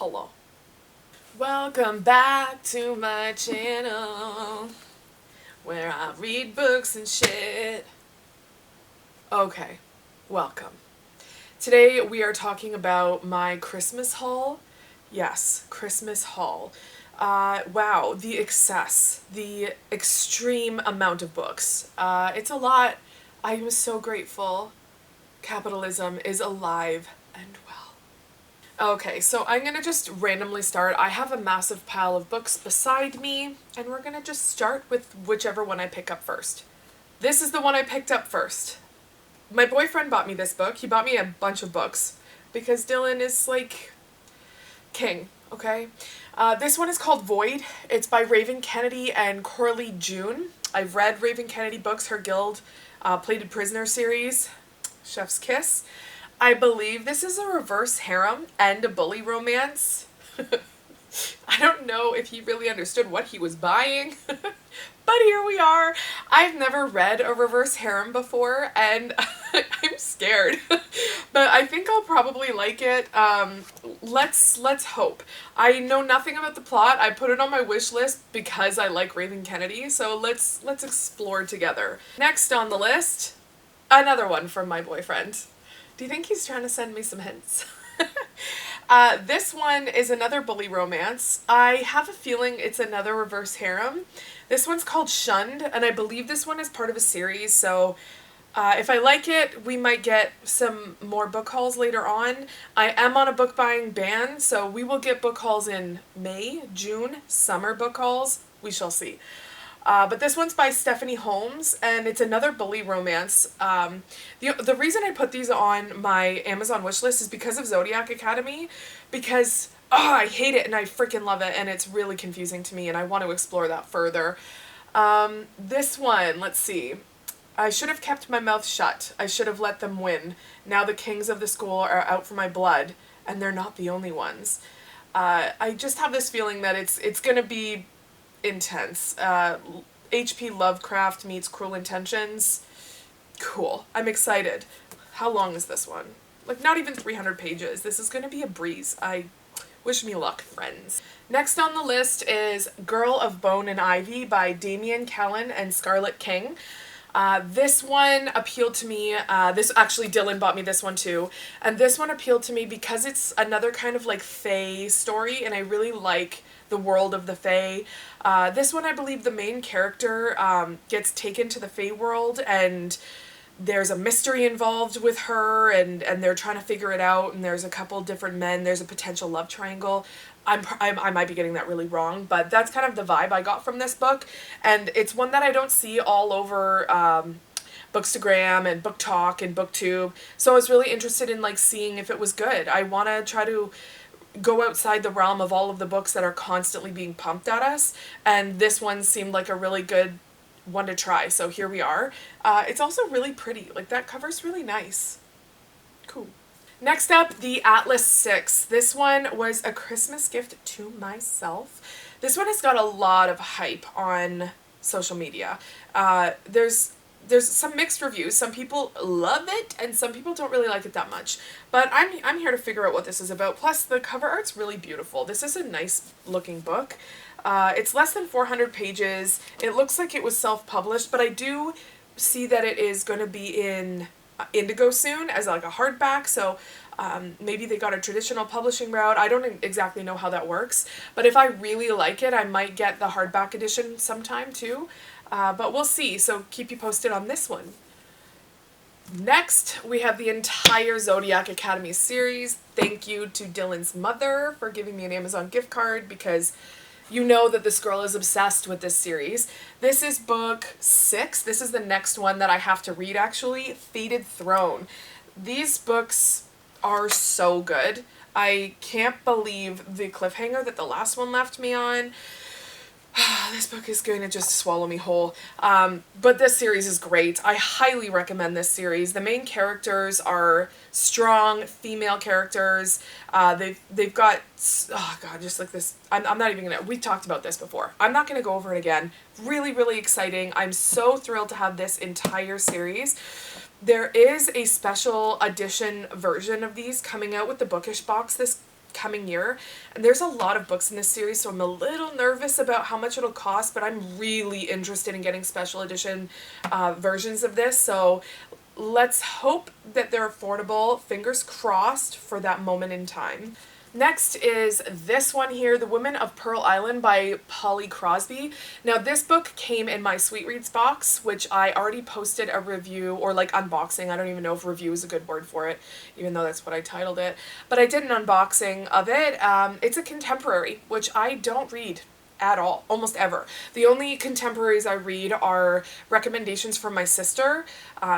holo. Welcome back to my channel where I read books and shit. Okay, welcome. Today we are talking about my Christmas haul. Yes, Christmas haul. Wow, the excess, the extreme amount of books. It's a lot. I am so grateful. Capitalism is alive and well. Okay, so I'm gonna just randomly start. I have a massive pile of books beside me, and we're gonna just start with whichever one I pick up first. This is the one I picked up first. My boyfriend bought me this book. He bought me a bunch of books because Dylan is like king, okay? This one is called Void. It's by Raven Kennedy and Coralie June. I've read Raven Kennedy books, her Guild, Plated Prisoner series, Chef's Kiss. I believe this is a reverse harem and a bully romance. I don't know if he really understood what he was buying, but here we are. I've never read a reverse harem before, and I'm scared, but I think I'll probably like it. Let's hope. I know nothing about the plot. I put it on my wish list because I like Raven Kennedy, so let's explore together. Next on the list, another one from my boyfriend. Do you think he's trying to send me some hints? This one is another bully romance. I have a feeling it's another reverse harem. This one's called Shunned, and I believe this one is part of a series, so if I like it, we might get some more book hauls later on. I am on a book buying ban, so we will get book hauls in May, June, summer book hauls. We shall see. But this one's by Stephanie Holmes, and it's another bully romance. The reason I put these on my Amazon wishlist is because of Zodiac Academy, because I hate it and I freaking love it, and it's really confusing to me, and I want to explore that further. This one, let's see. I should have kept my mouth shut. I should have let them win. Now the kings of the school are out for my blood, and they're not the only ones. I just have this feeling that it's gonna be intense. H.P. Lovecraft meets Cruel Intentions. Cool. I'm excited. How long is this one? Like, not even 300 pages. This is gonna be a breeze. I wish me luck, friends. Next on the list is Girl of Bone and Ivy by Damian Kellen and Scarlett King. This one appealed to me. Dylan bought me this one too. And this one appealed to me because it's another kind of like fae story, and I really like the world of the fae. This one, I believe the main character gets taken to the fae world, and there's a mystery involved with her, and they're trying to figure it out, and there's a couple different men. There's a potential love triangle. I might be getting that really wrong, but that's kind of the vibe I got from this book, and it's one that I don't see all over Bookstagram and Book Talk and BookTube, so I was really interested in like seeing if it was good. I want to try to go outside the realm of all of the books that are constantly being pumped at us, and this one seemed like a really good one to try, so here we are. It's also really pretty. Like, that cover's really nice. Cool. Next up, the Atlas 6. This one was a Christmas gift to myself. This one has got a lot of hype on social media. There's some mixed reviews. Some people love it, and some people don't really like it that much. But I'm here to figure out what this is about. Plus, the cover art's really beautiful. This is a nice looking book. It's less than 400 pages. It looks like it was self-published, but I do see that it is going to be in Indigo soon as like a hardback, so maybe they got a traditional publishing route. I don't exactly know how that works, but if I really like it, I might get the hardback edition sometime too. But we'll see, so keep you posted on this one. Next, we have the entire Zodiac Academy series. Thank you to Dylan's mother for giving me an Amazon gift card, because you know that this girl is obsessed with this series. This is book 6. This is the next one that I have to read, actually. Fated Throne. These books are so good. I can't believe the cliffhanger that the last one left me on. This book is going to just swallow me whole. But this series is great. I highly recommend this series. The main characters are strong female characters. They've got, oh god, just like this. I'm not even gonna, we talked about this before. I'm not gonna go over it again. Really, really exciting. I'm so thrilled to have this entire series. There is a special edition version of these coming out with the Bookish box this coming year. And there's a lot of books in this series, so I'm a little nervous about how much it'll cost, but I'm really interested in getting special edition versions of this. So let's hope that they're affordable. Fingers crossed for that moment in time. Next is this one here, The Women of Pearl Island by Polly Crosby. Now this book came in my Sweet Reads box, which I already posted a review, or like unboxing. I don't even know if review is a good word for it, even though that's what I titled it. But I did an unboxing of it. It's a contemporary, which I don't read at all, almost ever. The only contemporaries I read are recommendations from my sister.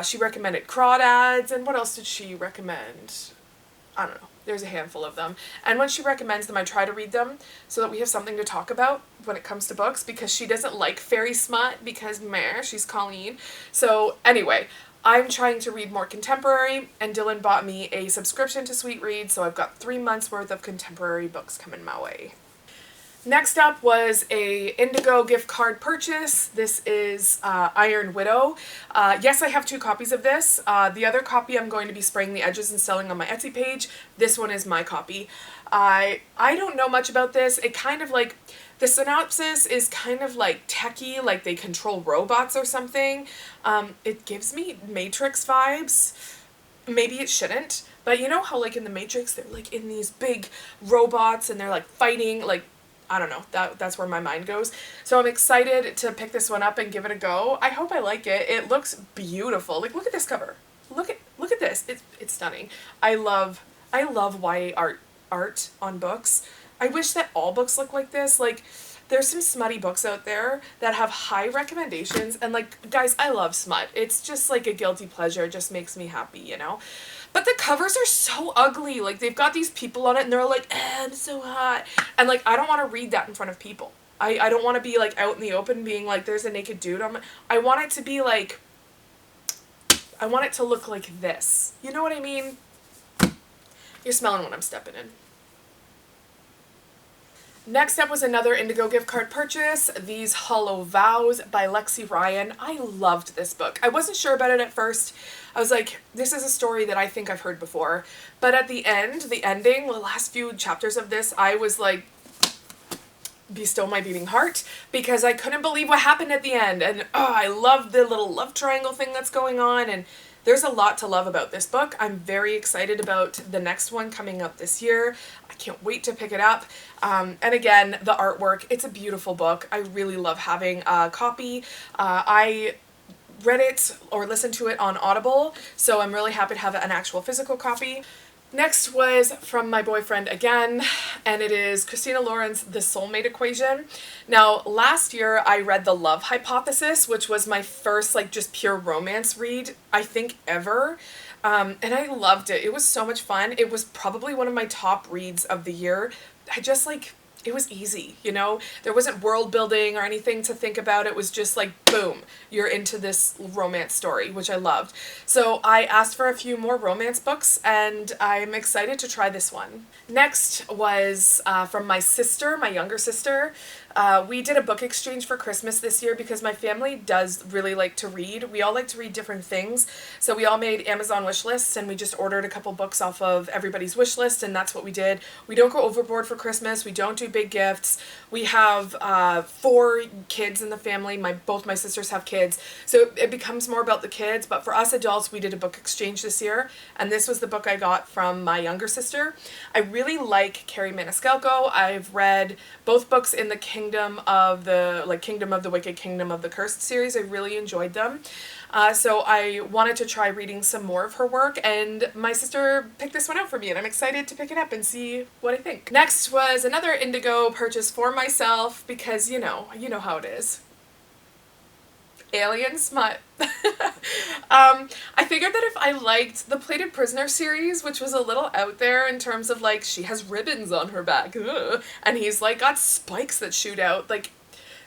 She recommended Crawdads, and what else did she recommend? I don't know. There's a handful of them. And when she recommends them, I try to read them so that we have something to talk about when it comes to books, because she doesn't like fairy smut because meh, she's Colleen. So anyway, I'm trying to read more contemporary, and Dylan bought me a subscription to Sweet Read, so I've got 3 months worth of contemporary books coming my way. Next up was a Indigo gift card purchase. This is Iron Widow. Yes, I have 2 copies of this. The other copy I'm going to be spraying the edges and selling on my Etsy page. This one is my copy. I don't know much about this. It kind of like, the synopsis is kind of like techie, like they control robots or something. It gives me Matrix vibes. Maybe it shouldn't, but you know how like in the Matrix they're like in these big robots and they're like fighting, like I don't know, that's where my mind goes. So I'm excited to pick this one up and give it a go. I hope I like it. It looks beautiful. Like look at this cover. Look at this. It's stunning. I love YA art on books. I wish that all books look like this. Like there's some smutty books out there that have high recommendations, and like guys, I love smut. It's just like a guilty pleasure. It just makes me happy, you know? But the covers are so ugly. Like, they've got these people on it, and they're like, I'm so hot. And, like, I don't want to read that in front of people. I don't want to be, like, out in the open being like, there's a naked dude on my... I want it to be, like... I want it to look like this. You know what I mean? You're smelling what I'm stepping in. Next up was another Indigo gift card purchase, these Holo Vows by Lexi Ryan. I loved this book. I wasn't sure about it at first. I was like, this is a story that I think I've heard before. But at the end, the ending, the last few chapters of this, I was like, be still my beating heart, because I couldn't believe what happened at the end. And oh, I love the little love triangle thing that's going on, and there's a lot to love about this book. I'm very excited about the next one coming up this year. I can't wait to pick it up. And again, the artwork, it's a beautiful book. I really love having a copy. I read it or listened to it on Audible, so I'm really happy to have an actual physical copy. Next was from my boyfriend again, and it is Christina Lauren's The Soulmate Equation. Now, last year I read The Love Hypothesis, which was my first, like, just pure romance read, I think, ever. And I loved it. It was so much fun. It was probably one of my top reads of the year. I just, like, it was easy, you know? There wasn't world building or anything to think about. It was just like, boom, you're into this romance story, which I loved. So I asked for a few more romance books, and I'm excited to try this one. Next was from my sister, my younger sister. We did a book exchange for Christmas this year because my family does really like to read. We all like to read different things. So we all made Amazon wish lists, and we just ordered a couple books off of everybody's wish list, and that's what we did. We don't go overboard for Christmas. We don't do big gifts. We have 4 kids in the family. Both my sisters have kids. So it becomes more about the kids. But for us adults, we did a book exchange this year, and this was the book I got from my younger sister. I really like Carrie Maniscalco. I've read both books in the Kingdom of the Wicked, Kingdom of the Cursed series. I really enjoyed them. So I wanted to try reading some more of her work, and my sister picked this one out for me, and I'm excited to pick it up and see what I think. Next was another Indigo purchase for myself, because you know how it is. Alien smut. I figured that if I liked the Plated Prisoner series, which was a little out there in terms of like, she has ribbons on her back, and he's like got spikes that shoot out, like,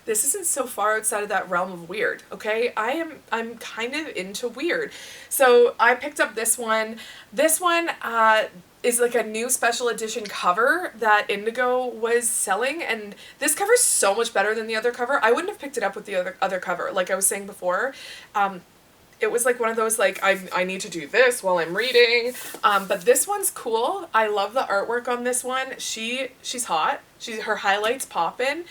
this isn't so far outside of that realm of weird, okay? I'm kind of into weird. So I picked up this one. This one is like a new special edition cover that Indigo was selling, and this cover is so much better than the other cover. I wouldn't have picked it up with the other cover, like I was saying before. it was like one of those like I need to do this while I'm reading. But this one's cool. I love the artwork on this one. She's hot. Her highlights poppin'.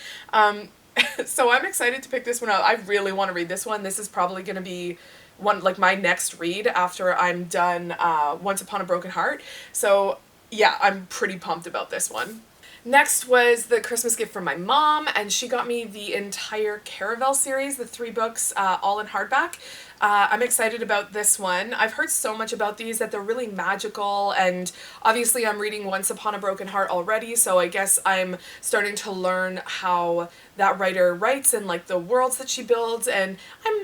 So I'm excited to pick this one up. I really want to read this one. This is probably going to be one like my next read after I'm done Once Upon a Broken Heart. So yeah, I'm pretty pumped about this one. Next was the Christmas gift from my mom, and she got me the entire Caravel series, the 3 books, all in hardback. I'm excited about this one. I've heard so much about these that they're really magical, and obviously I'm reading Once Upon a Broken Heart already, so I guess I'm starting to learn how that writer writes and like the worlds that she builds, and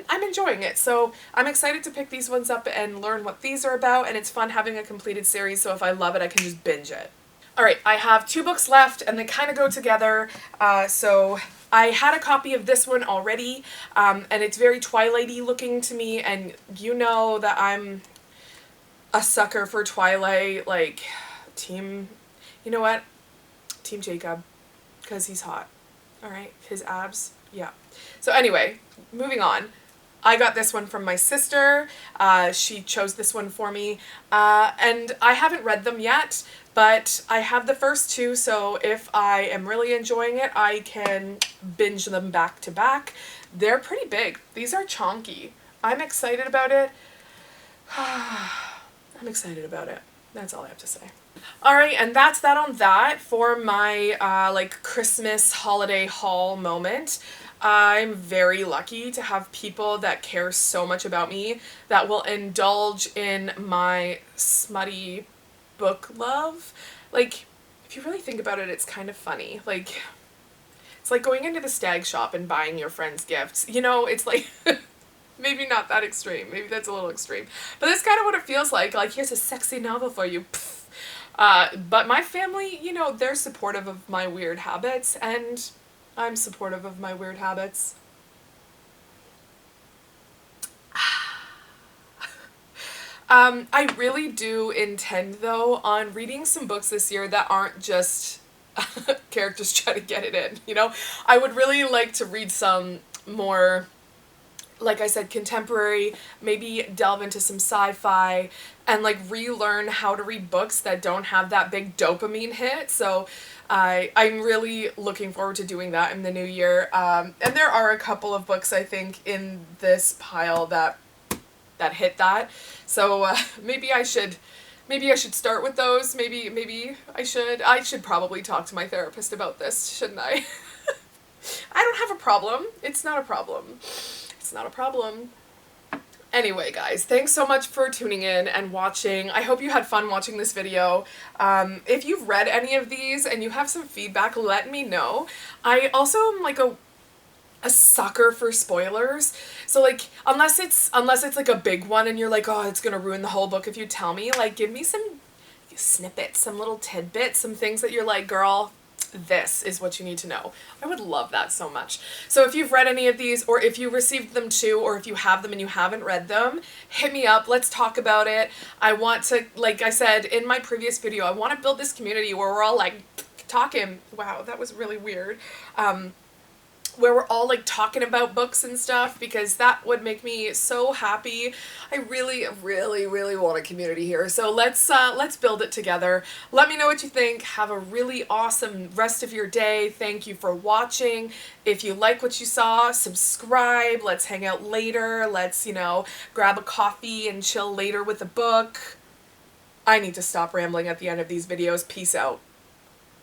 I'm enjoying it. So I'm excited to pick these ones up and learn what these are about, and it's fun having a completed series, so if I love it I can just binge it. Alright, I have 2 books left and they kind of go together, so I had a copy of this one already, and it's very Twilight-y looking to me, and you know that I'm a sucker for Twilight, like, you know what? Team Jacob, because he's hot, alright? His abs, yeah. So anyway, moving on. I got this one from my sister. She chose this one for me, and I haven't read them yet, but I have the first 2, so if I am really enjoying it, I can binge them back to back. They're pretty big. These are chonky. I'm excited about it. I'm excited about it. That's all I have to say. Alright, and that's that on that for my like Christmas holiday haul moment. I'm very lucky to have people that care so much about me that will indulge in my smutty book love. Like, if you really think about it, it's kind of funny. Like, it's like going into the stag shop and buying your friends gifts. You know, it's like, maybe not that extreme. Maybe that's a little extreme. But that's kind of what it feels like. Like, here's a sexy novel for you. But my family, you know, they're supportive of my weird habits, and I'm supportive of my weird habits. I really do intend, though, on reading some books this year that aren't just characters trying to get it in, you know? I would really like to read some more, like I said, contemporary, maybe delve into some sci-fi, and like relearn how to read books that don't have that big dopamine hit. So I'm really looking forward to doing that in the new year. And there are a couple of books, I think, in this pile that hit that. So maybe I should start with those. Maybe I should probably talk to my therapist about this, shouldn't I? I don't have a problem. It's not a problem. It's not a problem. Anyway, guys, thanks so much for tuning in and watching. I hope you had fun watching this video. If you've read any of these and you have some feedback, let me know. I also am like a sucker for spoilers. So like, unless it's like a big one and you're like, oh, it's gonna ruin the whole book if you tell me, like, give me some snippets, some little tidbits, some things that you're like, girl, this is what you need to know. I would love that so much. So if you've read any of these, or if you received them too, or if you have them and you haven't read them, hit me up. Let's talk about it. I want to, like I said in my previous video, I want to build this community where we're all like talking. Wow, that was really weird. Where we're all like talking about books and stuff, because that would make me so happy. I really, really, really want a community here. So let's build it together. Let me know what you think. Have a really awesome rest of your day. Thank you for watching. If you like what you saw, subscribe. Let's hang out later. Let's, you know, grab a coffee and chill later with a book. I need to stop rambling at the end of these videos. Peace out.